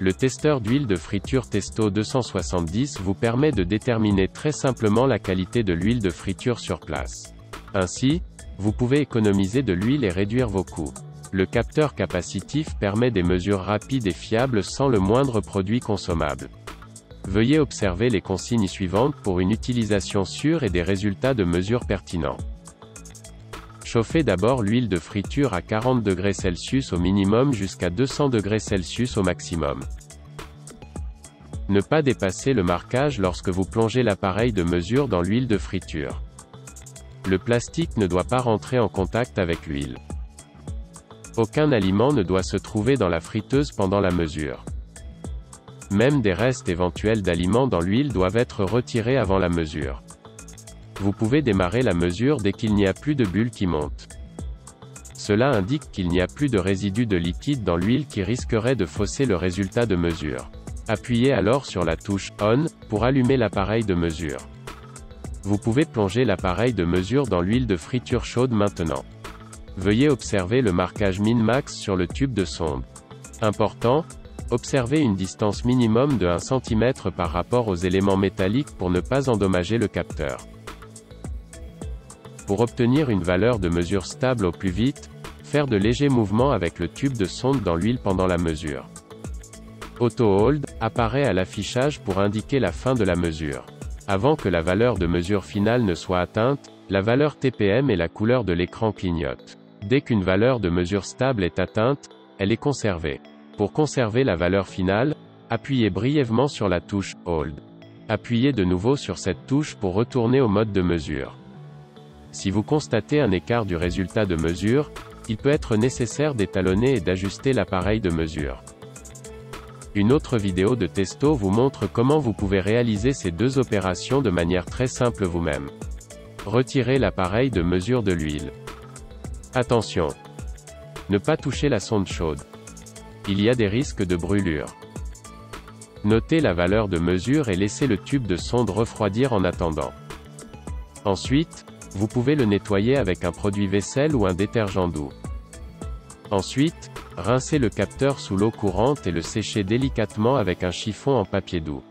Le testeur d'huile de friture Testo 270 vous permet de déterminer très simplement la qualité de l'huile de friture sur place. Ainsi, vous pouvez économiser de l'huile et réduire vos coûts. Le capteur capacitif permet des mesures rapides et fiables sans le moindre produit consommable. Veuillez observer les consignes suivantes pour une utilisation sûre et des résultats de mesure pertinents. Chauffez d'abord l'huile de friture à 40 degrés Celsius au minimum jusqu'à 200 degrés Celsius au maximum. Ne pas dépasser le marquage lorsque vous plongez l'appareil de mesure dans l'huile de friture. Le plastique ne doit pas rentrer en contact avec l'huile. Aucun aliment ne doit se trouver dans la friteuse pendant la mesure. Même des restes éventuels d'aliments dans l'huile doivent être retirés avant la mesure. Vous pouvez démarrer la mesure dès qu'il n'y a plus de bulles qui montent. Cela indique qu'il n'y a plus de résidus de liquide dans l'huile qui risquerait de fausser le résultat de mesure. Appuyez alors sur la touche « On » pour allumer l'appareil de mesure. Vous pouvez plonger l'appareil de mesure dans l'huile de friture chaude maintenant. Veuillez observer le marquage min-max sur le tube de sonde. Important, observez une distance minimum de 1 cm par rapport aux éléments métalliques pour ne pas endommager le capteur. Pour obtenir une valeur de mesure stable au plus vite, faire de légers mouvements avec le tube de sonde dans l'huile pendant la mesure. Auto Hold apparaît à l'affichage pour indiquer la fin de la mesure. Avant que la valeur de mesure finale ne soit atteinte, la valeur TPM et la couleur de l'écran clignotent. Dès qu'une valeur de mesure stable est atteinte, elle est conservée. Pour conserver la valeur finale, appuyez brièvement sur la touche Hold. Appuyez de nouveau sur cette touche pour retourner au mode de mesure. Si vous constatez un écart du résultat de mesure, il peut être nécessaire d'étalonner et d'ajuster l'appareil de mesure. Une autre vidéo de Testo vous montre comment vous pouvez réaliser ces deux opérations de manière très simple vous-même. Retirez l'appareil de mesure de l'huile. Attention! Ne pas toucher la sonde chaude. Il y a des risques de brûlure. Notez la valeur de mesure et laissez le tube de sonde refroidir en attendant. Ensuite, vous pouvez le nettoyer avec un produit vaisselle ou un détergent doux. Ensuite, rincez le capteur sous l'eau courante et le séchez délicatement avec un chiffon en papier doux.